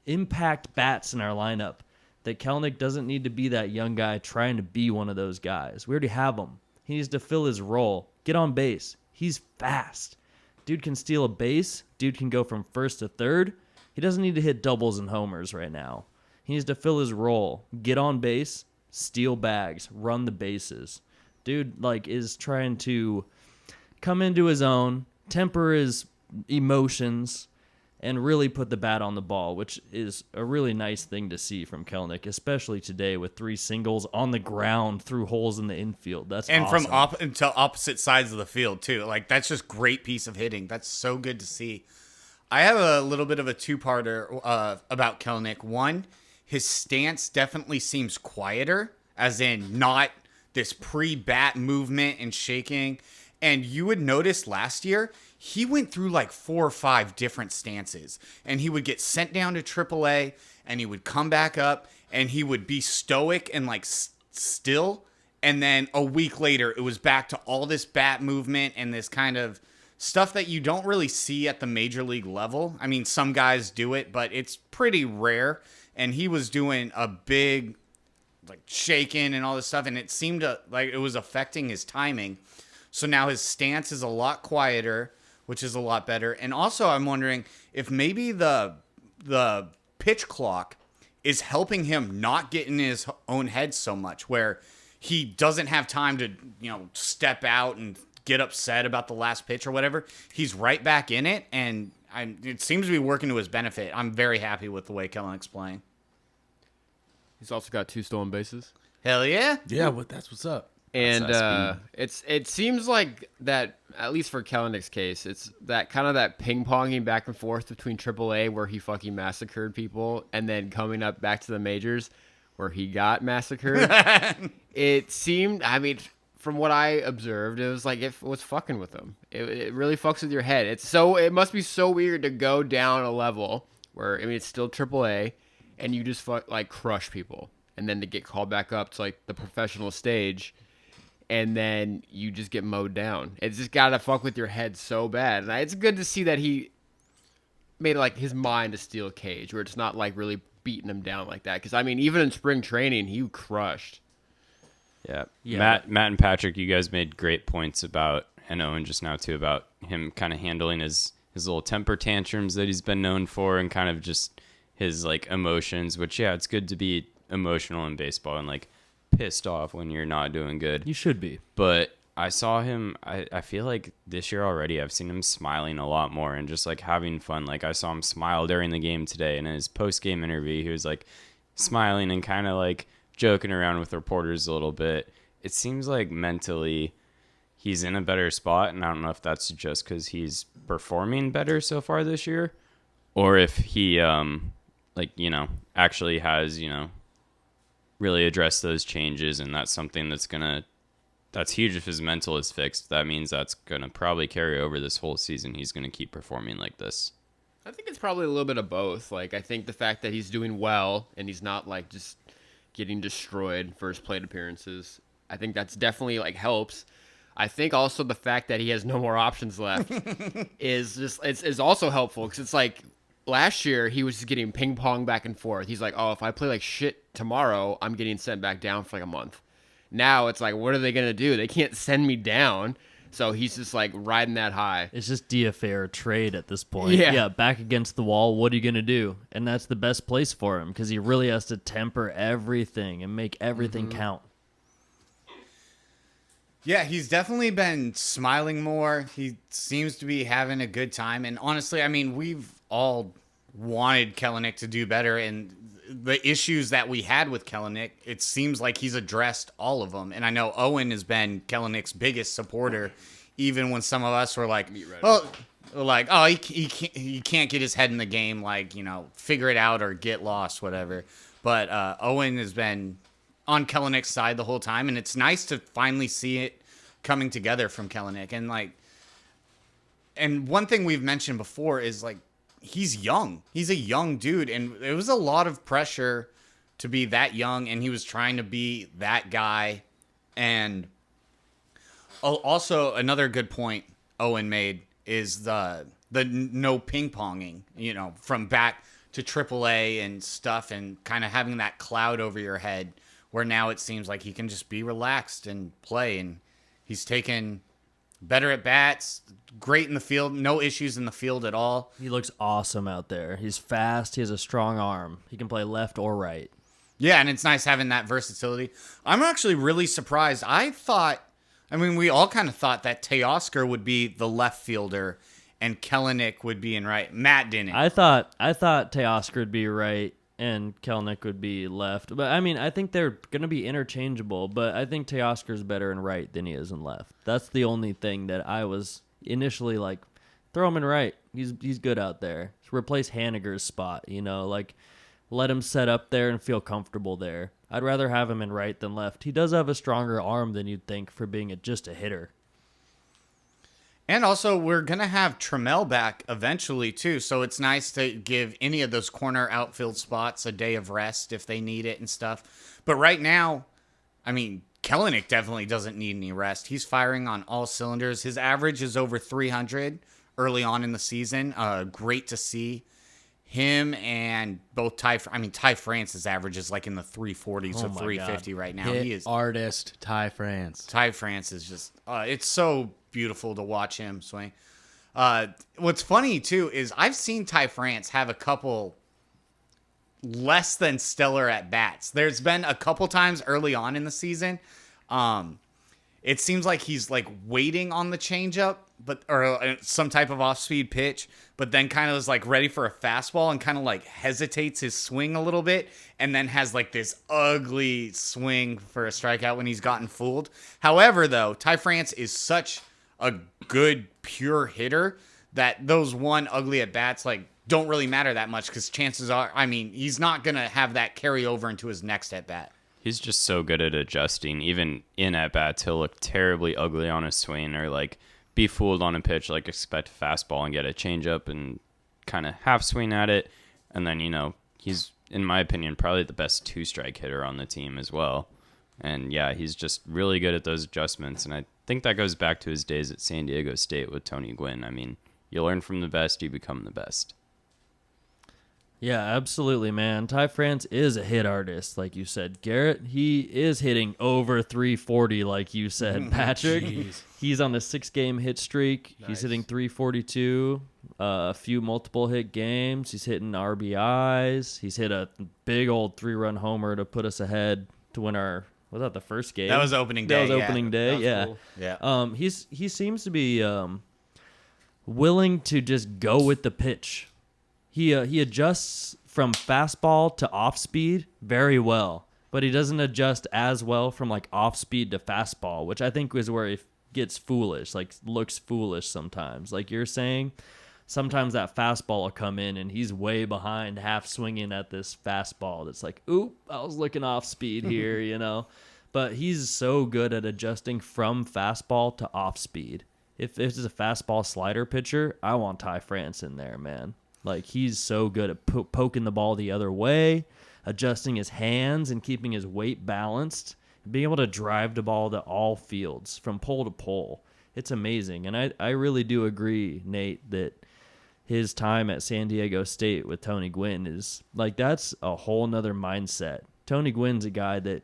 impact bats in our lineup that Kelnick doesn't need to be that young guy trying to be one of those guys. We already have him. He needs to fill his role. Get on base. He's fast. Dude can steal a base. Dude can go from 1st to 3rd. He doesn't need to hit doubles and homers right now. He needs to fill his role. Get on base. Steal bags, run the bases. Dude, like, is trying to come into his own, temper his emotions, and really put the bat on the ball, which is a really nice thing to see from Kelnick, especially today with 3 singles on the ground through holes in the infield. That's awesome. From to opposite sides of the field too. Like, that's just great piece of hitting. That's so good to see. I have a little bit of a two-parter about Kelnick. One, his stance definitely seems quieter, as in not this pre-bat movement and shaking. And you would notice last year, he went through like 4 or 5 different stances. And he would get sent down to AAA, and he would come back up, and he would be stoic and like still. And then a week later, it was back to all this bat movement and this kind of stuff that you don't really see at the major league level. I mean, some guys do it, but it's pretty rare. And he was doing a big, like, shaking and all this stuff, and it seemed like it was affecting his timing. So now his stance is a lot quieter, which is a lot better. And also, I'm wondering if maybe the pitch clock is helping him not get in his own head so much, where he doesn't have time to, step out and get upset about the last pitch or whatever. He's right back in it, and it seems to be working to his benefit. I'm very happy with the way Kellenick's playing. He's also got 2 stolen bases. Hell yeah. Yeah, that's what's up. And That's it seems like that, at least for Kellenick's case, it's that kind of that ping-ponging back and forth between AAA where he fucking massacred people and then coming up back to the majors where he got massacred. It seemed, I mean, from what I observed, it was like it was fucking with him. It really fucks with your head. It must be so weird to go down a level where, I mean, it's still AAA and you just crush people. And then to get called back up to like the professional stage, and then you just get mowed down. It's just gotta fuck with your head so bad. And it's good to see that he made like his mind a steel cage, where it's not like really beating him down like that. Because I mean, even in spring training, he crushed. Yeah. Matt and Patrick, you guys made great points about, and Owen just now too, about him kind of handling his little temper tantrums that he's been known for, and kind of just his like emotions. Which it's good to be emotional in baseball and like pissed off when you're not doing good. You should be. But I saw him, I feel like this year already I've seen him smiling a lot more and just like having fun. Like I saw him smile during the game today, and in his post-game interview he was like smiling and kind of like joking around with reporters a little bit. It seems like mentally he's in a better spot, and I don't know if that's just because he's performing better so far this year, or if he actually has really address those changes, and that's something that's huge. If his mental is fixed, that means that's gonna probably carry over this whole season. He's gonna keep performing like this. I think it's probably a little bit of both. Like, I think the fact that he's doing well and he's not like just getting destroyed for his plate appearances, I think that's definitely like helps. I think also the fact that he has no more options left is also helpful, because it's like last year he was just getting ping pong back and forth. He's like, oh, if I play like shit tomorrow, I'm getting sent back down for like a month. Now it's like, what are they gonna do? They can't send me down. So he's just like riding that high. It's just DFA or trade at this point. Yeah. Back against the wall. What are you going to do? And that's the best place for him, because he really has to temper everything and make everything count. Yeah, he's definitely been smiling more. He seems to be having a good time. And honestly, I mean, we've all wanted Kellenick to do better. And the issues that we had with Kellenick, it seems like he's addressed all of them. And I know Owen has been Kellenick's biggest supporter, even when some of us were like, he can't get his head in the game, like, figure it out or get lost, whatever. But Owen has been on Kellenick's side the whole time, and it's nice to finally see it coming together from Kellenick. And one thing we've mentioned before is, like, he's young. He's a young dude, and it was a lot of pressure to be that young, and he was trying to be that guy. And also another good point Owen made is the no ping-ponging, from back to AAA and stuff, and kind of having that cloud over your head, where now it seems like he can just be relaxed and play, and he's taken better at bats, great in the field, no issues in the field at all. He looks awesome out there. He's fast. He has a strong arm. He can play left or right. Yeah, and it's nice having that versatility. I'm actually really surprised. We all kind of thought that Teoscar would be the left fielder and Kellenick would be in right. Matt didn't. I thought Teoscar would be right and Kellenick would be left. But, I think they're going to be interchangeable, but I think Teoscar's better in right than he is in left. That's the only thing that I was initially like, throw him in right. He's good out there. Replace Haniger's spot, let him set up there and feel comfortable there. I'd rather have him in right than left. He does have a stronger arm than you'd think for being just a hitter. And also, we're going to have Trammell back eventually, too. So it's nice to give any of those corner outfield spots a day of rest if they need it and stuff. But right now, Kellenick definitely doesn't need any rest. He's firing on all cylinders. His average is over 300 early on in the season. Great to see. Him and both Ty France's average is like in the 340s or 350 right now. Hit He is artist Ty France. Ty France is just it's so beautiful to watch him swing. What's funny too is I've seen Ty France have a couple less than stellar at bats. There's been a couple times early on in the season. It seems like he's like waiting on the changeup or some type of off-speed pitch, but then kind of is like ready for a fastball and kind of like hesitates his swing a little bit and then has like this ugly swing for a strikeout when he's gotten fooled. However, though, Ty France is such a good pure hitter that those one ugly at bats like don't really matter that much because chances are, I mean, he's not going to have that carry over into his next at bat. He's just so good at adjusting. Even in at bats, he'll look terribly ugly on a swing or like be fooled on a pitch, like expect a fastball and get a changeup and kind of half swing at it. And then, he's, in my opinion, probably the best 2-strike hitter on the team as well. And yeah, he's just really good at those adjustments. And I think that goes back to his days at San Diego State with Tony Gwynn. I mean, you learn from the best, you become the best. Yeah, absolutely, man. Ty France is a hit artist, like you said. Garrett, he is hitting over 340, like you said, Patrick. He's on a 6-game hit streak. Nice. He's hitting 342, a few multiple hit games. He's hitting RBIs. He's hit a big old 3-run homer to put us ahead to win our, was that the first game? That was opening day. Yeah. Yeah. He seems to be willing to just go with the pitch. He adjusts from fastball to off speed very well, but he doesn't adjust as well from like off speed to fastball, which I think is where it gets foolish, like looks foolish sometimes. Like you're saying, sometimes that fastball will come in and he's way behind, half swinging at this fastball. That's like, oop, I was looking off speed here, But he's so good at adjusting from fastball to off speed. If it's a fastball slider pitcher, I want Ty France in there, man. Like, he's so good at poking the ball the other way, adjusting his hands and keeping his weight balanced, being able to drive the ball to all fields from pole to pole. It's amazing. And I really do agree, Nate, that his time at San Diego State with Tony Gwynn is, like, that's a whole nother mindset. Tony Gwynn's a guy that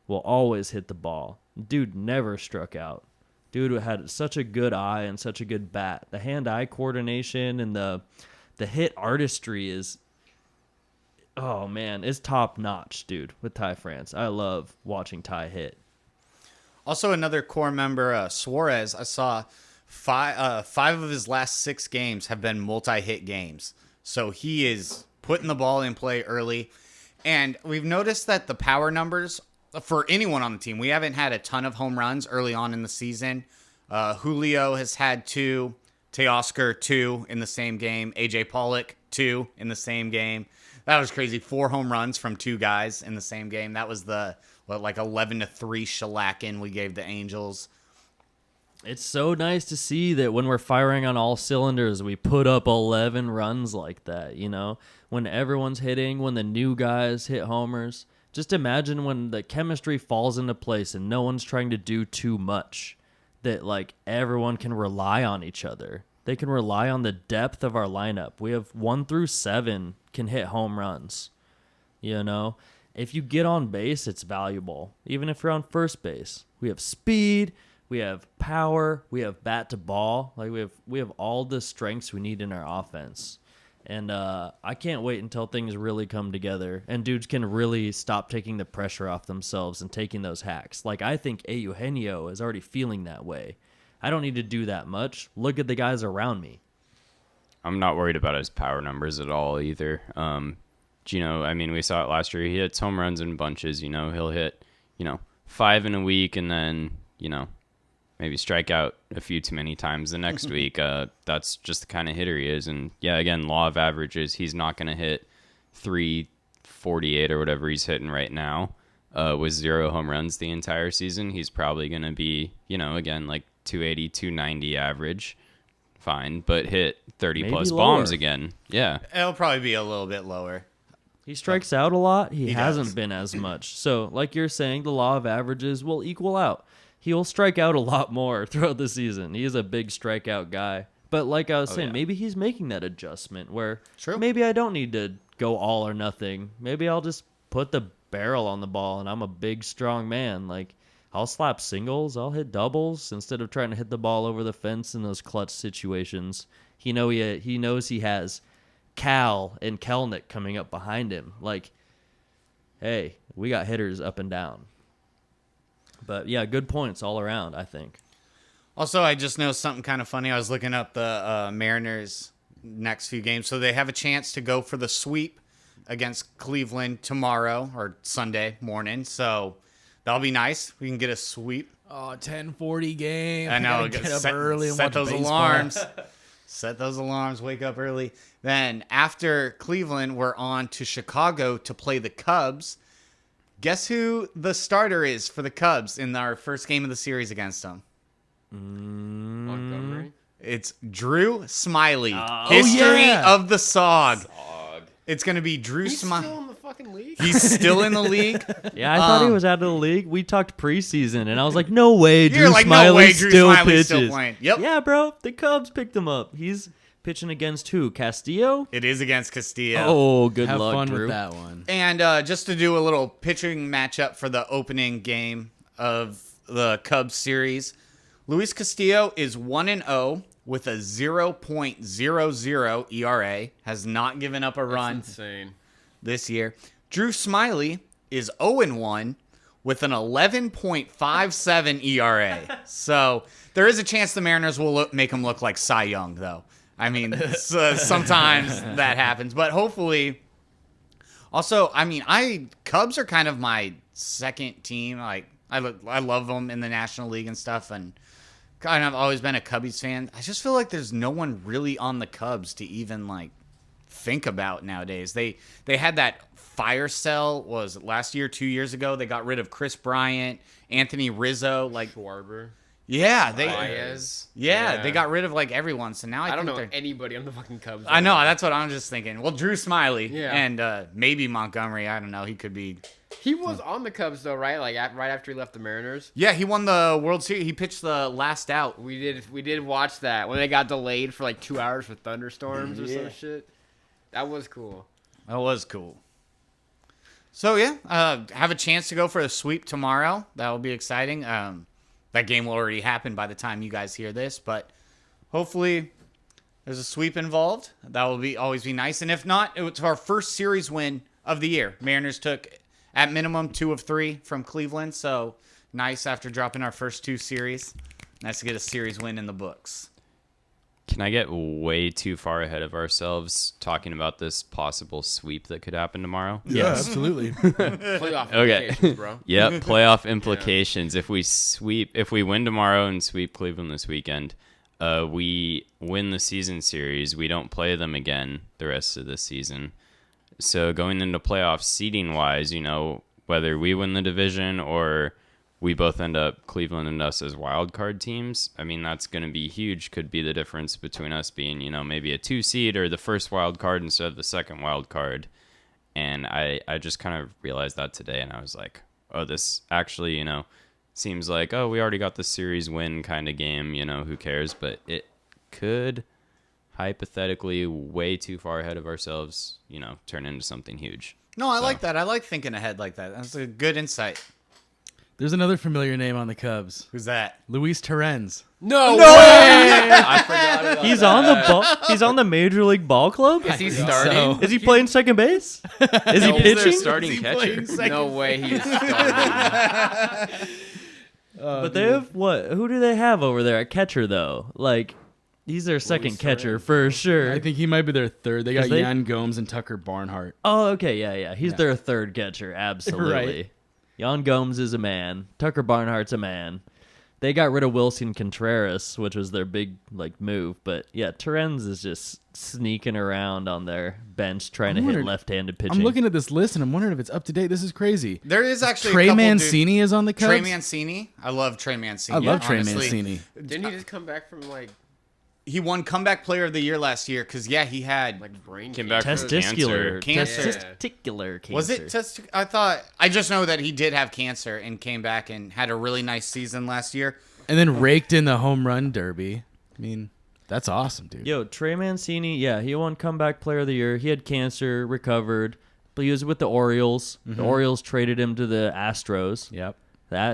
will always hit the ball. Dude never struck out. Dude had such a good eye and such a good bat. The hand-eye coordination and the hit artistry is, oh man, it's top notch, dude, with Ty France. I love watching Ty hit. Also, another core member, Suarez, I saw five of his last 6 games have been multi-hit games. So he is putting the ball in play early. And we've noticed that the power numbers for anyone on the team, we haven't had a ton of home runs early on in the season. Julio has had 2. Teoscar 2 in the same game. AJ Pollock 2 in the same game. That was crazy. 4 home runs from 2 guys in the same game. That was the 11-3 shellacking we gave the Angels. It's so nice to see that when we're firing on all cylinders, we put up 11 runs like that. When everyone's hitting, when the new guys hit homers. Just imagine when the chemistry falls into place and no one's trying to do too much. That like everyone can rely on each other. They can rely on the depth of our lineup. We have 1 through 7 can hit home runs. If you get on base, it's valuable. Even if you're on first base, we have speed, we have power, we have bat to ball. Like we have all the strengths we need in our offense. And I can't wait until things really come together and dudes can really stop taking the pressure off themselves and taking those hacks. Like, I think Eugenio is already feeling that way. I don't need to do that much. Look at the guys around me. I'm not worried about his power numbers at all either. We saw it last year. He hits home runs in bunches. He'll hit, 5 in a week and then, maybe strike out a few too many times the next week. That's just the kind of hitter he is. And yeah, again, law of averages, he's not going to hit 348 or whatever he's hitting right now with 0 home runs the entire season. He's probably going to be, again, like 280, 290 average. Fine, but hit 30 plus bombs again. Yeah. It'll probably be a little bit lower. He strikes out a lot. He hasn't does. been as much. So like you're saying, the law of averages will equal out. He will strike out a lot more throughout the season. He is a big strikeout guy. But like I was saying, maybe he's making that adjustment where maybe I don't need to go all or nothing. Maybe I'll just put the barrel on the ball and I'm a big, strong man. Like, I'll slap singles, I'll hit doubles instead of trying to hit the ball over the fence in those clutch situations. He knows he has Cal and Kelnick coming up behind him. Like, hey, we got hitters up and down. But yeah, good points all around, I think. Also, I just know something kind of funny. I was looking up the Mariners' next few games. So they have a chance to go for the sweep against Cleveland tomorrow or Sunday morning. So that'll be nice. We can get a sweep. Oh, 10:40 game. I know. Get up early and set watch those baseball. alarms. Set those alarms. Wake up early. Then after Cleveland, we're on to Chicago to play the Cubs. Guess who the starter is for the Cubs in our first game of the series against them? Montgomery. It's Drew Smiley. History of the Sog. It's going to be Drew He's Smiley. still in the fucking league. He's still in the league. Yeah, I thought he was out of the league. We talked preseason, and I was like, no way, You're Drew like, Smiley no way, Drew still Smiley's pitches. still playing. Yep. Yeah, bro, the Cubs picked him up. He's pitching against who? Castillo? It is against Castillo. Oh, good Have luck, fun Drew. with that one. And just to do a little pitching matchup for the opening game of the Cubs series, Luis Castillo is 1-0 with a 0.00 ERA. Has not given up a run That's insane. this year. Drew Smiley is 0-1 with an 11.57 ERA. So there is a chance the Mariners will make him look like Cy Young, though. I mean, sometimes that happens, but hopefully. Also, I mean, Cubs are kind of my second team. Like, I love them in the National League and stuff, and kind of always been a Cubbies fan. I just feel like there's no one really on the Cubs to even like think about nowadays. They had that fire sale, was it last year, 2 years ago? They got rid of Chris Bryant, Anthony Rizzo, like Schwarber. yeah, Baez. they got rid of like everyone. So now I don't think know they're. anybody on the fucking Cubs. I know, that's what I'm just thinking. Well, Drew Smiley Yeah. and maybe Montgomery. I don't know. He could be. He was on the Cubs though, right? Like right after he left the Mariners. Yeah, he won the World Series. He pitched the last out. We did watch that when they got delayed for like 2 hours with thunderstorms or some shit. That was cool. That was cool. So yeah, have a chance to go for a sweep tomorrow. That will be exciting. That game will already happen by the time you guys hear this, but hopefully there's a sweep involved. That will always be nice. And if not, it's our first series win of the year. Mariners took at minimum 2 of 3 from Cleveland, so nice after dropping our first 2 series. Nice to get a series win in the books. Can I get way too far ahead of ourselves talking about this possible sweep that could happen tomorrow? Yeah, absolutely. Playoff Okay. implications, bro. Yep, playoff implications. If we win tomorrow and sweep Cleveland this weekend, we win the season series. We don't play them again the rest of the season. So going into playoffs, seeding wise, whether we win the division or we both end up Cleveland and us as wild card teams, I mean, that's going to be huge. Could be the difference between us being, maybe a 2 seed or the first wild card instead of the second wild card. And I just kind of realized that today, and I was like, oh, this actually, seems like, oh, we already got the series win kind of game, who cares? But it could hypothetically, way too far ahead of ourselves, turn into something huge. No, I like that. I like thinking ahead like that. That's a good insight. There's another familiar name on the Cubs. Who's that? Luis Torrens. No way! I forgot about He's on the ball. He's on the Major League Ball Club. Is he think starting? so. Is he playing second base? Is he He's their pitching? starting catcher. No way he's starting. But they have what? Who do they have over there at catcher though? Like, he's their second catcher for sure. I think he might be their third. They got 'Cause they- Jan Gomes and Tucker Barnhart. Oh, okay, yeah. He's their third catcher, absolutely. Right. Jan Gomes is a man. Tucker Barnhart's a man. They got rid of Wilson Contreras, which was their big move. But yeah, Torrens is just sneaking around on their bench trying to hit wondering- left-handed pitching. I'm looking at this list and I'm wondering if it's up to date. This is crazy. There is actually Trey a couple Mancini is on the Cubs. Trey Mancini. I love Trey Mancini. I love Trey honestly. Mancini. Didn't he just come back from like He won Comeback Player of the Year last year because, he had... brain Came cancer? back from Testicular Cancer. Testicular cancer. Was it I just know that he did have cancer and came back and had a really nice season last year. And then raked in the home run derby. I mean, that's awesome, dude. Yo, Trey Mancini, he won Comeback Player of the Year. He had cancer, recovered, but he was with the Orioles. The Orioles traded him to the Astros. Yep.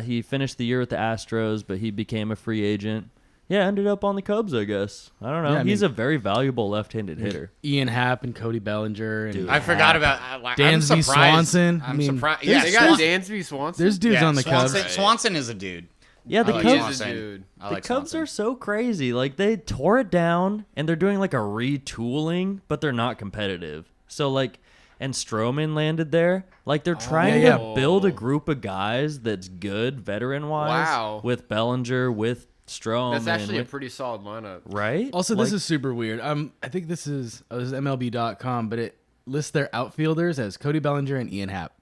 He finished the year with the Astros, but he became a free agent. Yeah, ended up on the Cubs, I guess. I don't know. Yeah, I He's mean- a very valuable left-handed hitter. Ian Happ and Cody Bellinger. And Dude. I forgot about... I'm Dansby surprised. Swanson. I'm I mean, surprised. They Yeah, got Dansby Swanson. There's dudes on the Swanson, Cubs. Swanson is a dude. Yeah, the I like Cubs. Swanson. Dude. I The like Cubs Swanson. are so crazy. Like, they tore it down, and they're doing, like, a retooling, but they're not competitive. So, like, and Stroman landed there. Like, they're trying Yeah, to build a group of guys that's good, veteran-wise. Wow. With Bellinger, with Stroman. That's actually a with, pretty solid lineup. right? Also, this Like, is super weird. I think this is MLB.com, but it lists their outfielders as Cody Bellinger and Ian Happ.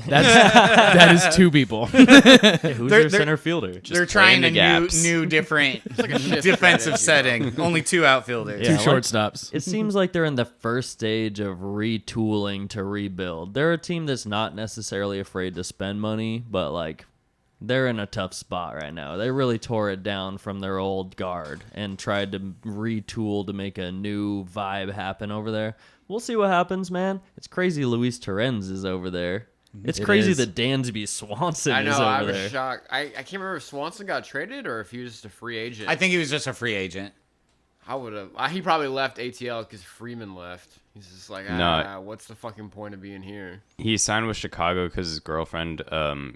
That is two people. who's they're- their center fielder? They're trying playing a the new, gaps. new different a shift defensive strategy. setting. Only 2 outfielders. Two Yeah, like- shortstops. It seems like they're in the first stage of retooling to rebuild. They're a team that's not necessarily afraid to spend money, but like they're in a tough spot right now. They really tore it down from their old guard and tried to retool to make a new vibe happen over there. We'll see what happens, man. It's crazy Luis Torrens is over there. It's It crazy is. that Dansby Swanson I know. is over I was there. shocked. I can't remember if Swanson got traded or if he was just a free agent. I think he was just a free agent. I would have. He probably left ATL because Freeman left. He's just like, what's the fucking point of being here? He signed with Chicago because his girlfriend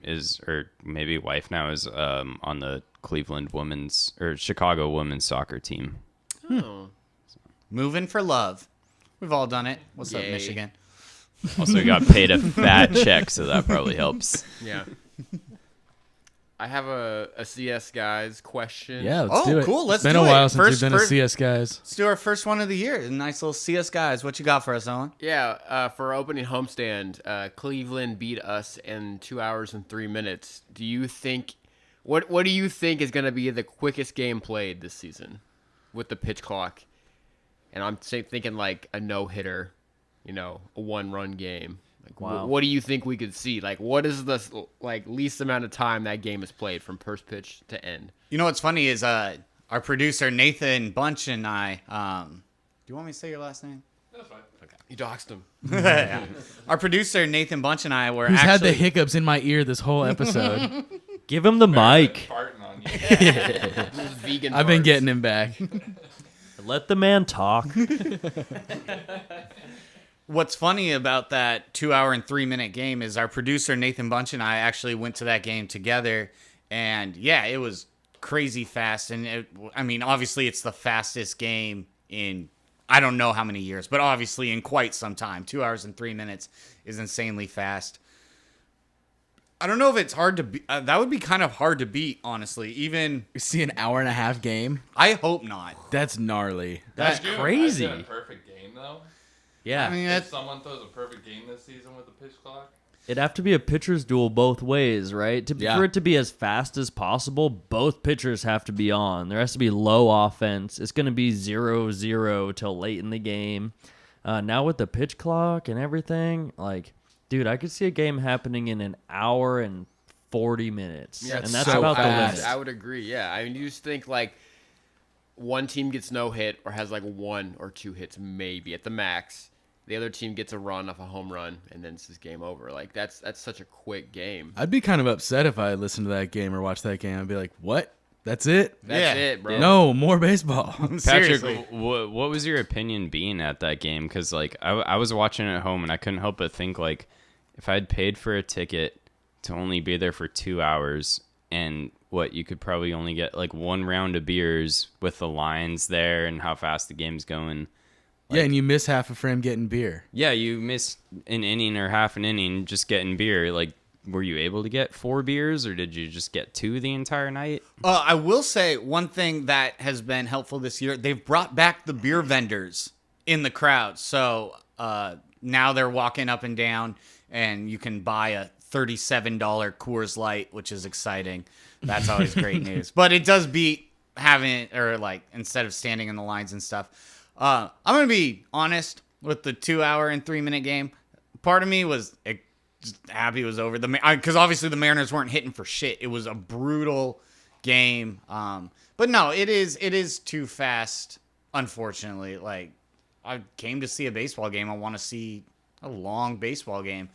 is, or maybe wife now, is on the Cleveland women's or Chicago women's soccer team. Oh, Moving for love. We've all done it. What's up, Yay. Michigan? Also, he got paid a fat check, so that probably helps. yeah. I have a CS guys question. Yeah, let's Oh, do it. cool, let's It's been do a it. while since First- we've been first- a CS guys. Let's do our first one of the year. A nice little CS guys. What you got for us, Owen? Yeah, for our opening homestand, Cleveland beat us in 2 hours and 3 minutes. Do you think what do you think is going to be the quickest game played this season with the pitch clock? And I'm thinking like a no-hitter, a 1-run game. Like, Wow. what do you think we could see? Like, what is the least amount of time that game is played from first pitch to end? You know what's funny is our producer Nathan Bunch and I. Do you want me to say your last name? You doxed him. Yeah. Our producer Nathan Bunch and I were Who's actually had the hiccups in my ear this whole episode? Give him the mic. Vegan. I've been farts. getting him back. Let the man talk. What's funny about that 2 hour and 3 minute game is our producer Nathan Bunch and I actually went to that game together, and yeah, it was crazy fast. And obviously it's the fastest game in I don't know how many years, but obviously in quite some time. 2 hours and 3 minutes is insanely fast. I don't know if it's hard to beat. That would be kind of hard to beat, honestly. Even You see an hour and a half game? I hope not. That's gnarly. That's Dude, crazy. I did a perfect game though. Yeah. I mean, If that's, someone throws a perfect game this season with the pitch clock, It'd have to be a pitcher's duel both ways, right? Yeah. For it to be as fast as possible, both pitchers have to be on. There has to be low offense. It's going to be 0-0 till late in the game. Now with the pitch clock and everything, like, dude, I could see a game happening in an hour and 40 minutes. Yeah, and that's so about the fast. limit. I would agree. Yeah, I mean, you just think like one team gets no hit or has like 1 or 2 hits maybe at the max. The other team gets a run off a home run, and then it's just game over. Like that's such a quick game. I'd be kind of upset if I listened to that game or watched that game. I'd be like, what? That's it? That's Yeah. it, bro. No, more baseball. Patrick, seriously. what was your opinion being at that game? Because like I was watching at home and I couldn't help but think like if I'd paid for a ticket to only be there for 2 hours and what you could probably only get like 1 round of beers with the lines there and how fast the game's going. Yeah, and you miss half a frame getting beer. Yeah, you missed an inning or half an inning just getting beer. Like, were you able to get 4 beers or did you just get 2 the entire night? I will say one thing that has been helpful this year. They've brought back the beer vendors in the crowd. So now they're walking up and down, and you can buy a $37 Coors Light, which is exciting. That's always great news. But it does beat having, or like, instead of standing in the lines and stuff. I'm going to be honest with the 2 hour and 3 minute game. Part of me was just happy it was over. Because obviously the Mariners weren't hitting for shit. It was a brutal game. But no, it is too fast, unfortunately. Like, I came to see a baseball game. I want to see a long baseball game.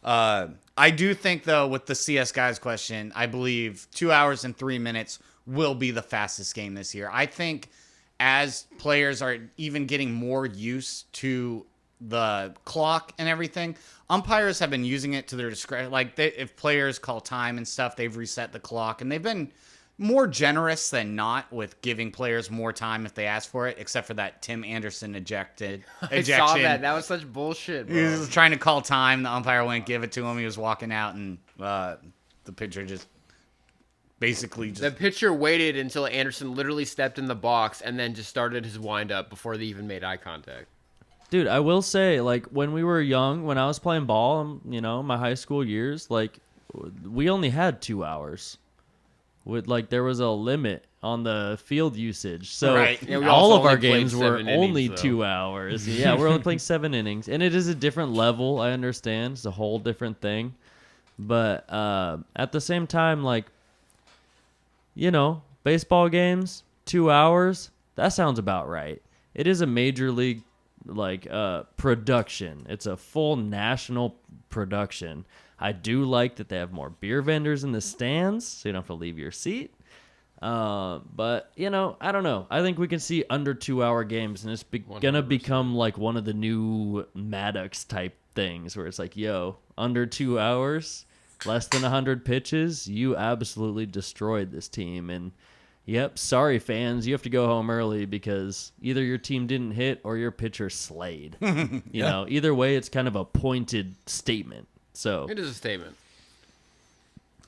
I do think, though, with the CS guys question, I believe 2 hours and 3 minutes will be the fastest game this year. I think as players are even getting more used to the clock and everything, umpires have been using it to their discretion. Like, if players call time and stuff, they've reset the clock, and they've been more generous than not with giving players more time if they ask for it, except for that Tim Anderson ejection. I saw that. That was such bullshit, He bro. was trying to call time. The umpire wouldn't give it to him. He was walking out, and the pitcher just basically just... The pitcher waited until Anderson literally stepped in the box and then just started his windup before they even made eye contact. Dude, I will say, like, when we were young, when I was playing ball, you know, my high school years, like, we only had 2 hours. There was a limit on the field usage. So Right. Yeah, we all also of our only played games were 7 only innings, though. 2 hours. Yeah, we're only playing 7 innings. And it is a different level, I understand. It's a whole different thing. But at the same time, like, you know, baseball games, 2 hours, that sounds about right. It is a major league production. It's a full national production. I do like that they have more beer vendors in the stands, so you don't have to leave your seat. But, you know, I don't know. I think we can see under 2 hour games, and it's gonna become like one of the new Maddox type things where it's like, yo, under 2 hours, less than 100 pitches, you absolutely destroyed this team. And yep, sorry fans, you have to go home early because either your team didn't hit or your pitcher slayed. You know, either way, it's kind of a pointed statement. So It is a statement.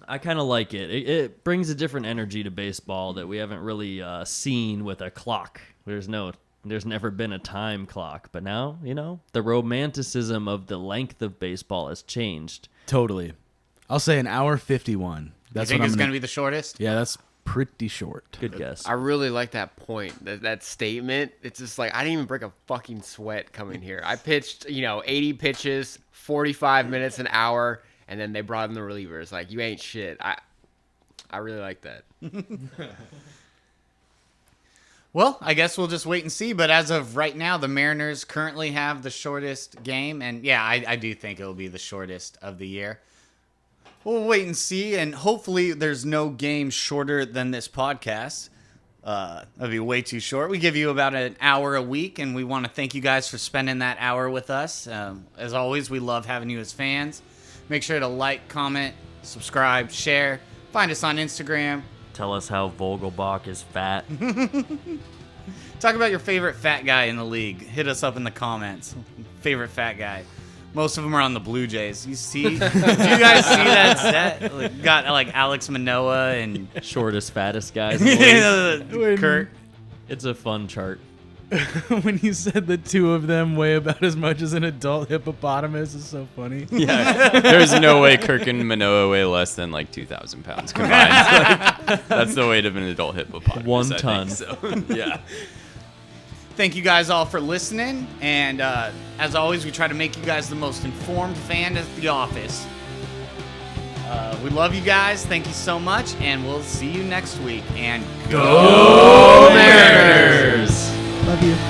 I kind of like it. It brings a different energy to baseball that we haven't really seen with a clock. There's never been a time clock, but now, you know, the romanticism of the length of baseball has changed. Totally. I'll say an hour 51. You That's think what it's I'm going to be the shortest? Yeah, that's pretty short. Good guess. I really like that point, that statement. It's just like, I didn't even break a fucking sweat coming here. I pitched, 80 pitches, 45 minutes, an hour, and then they brought in the relievers. Like, you ain't shit. I really like that. Well, I guess we'll just wait and see. But as of right now, the Mariners currently have the shortest game. And yeah, I do think it'll be the shortest of the year. We'll wait and see. And hopefully there's no game shorter than this podcast. That'd be way too short. We give you about an hour a week, and we want to thank you guys for spending that hour with us. As always, we love having you as fans. Make sure to like, comment, subscribe, share. Find us on Instagram. Tell us how Vogelbach is fat. Talk about your favorite fat guy in the league. Hit us up in the comments. Favorite fat guy. Most of them are on the Blue Jays. You see? Did you guys see that stat? Got like Alex Manoah and Shortest, fattest guys in the league. Kurt. It's a fun chart. When you said the two of them weigh about as much as an adult hippopotamus is so funny. Yeah, there's no way Kirk and Manoah weigh less than like 2,000 pounds combined. Like, that's the weight of an adult hippopotamus. 1 I ton. think, so, yeah. Thank you guys all for listening. And as always, we try to make you guys the most informed fan at the office. We love you guys. Thank you so much. And we'll see you next week. And go Mariners! Love you.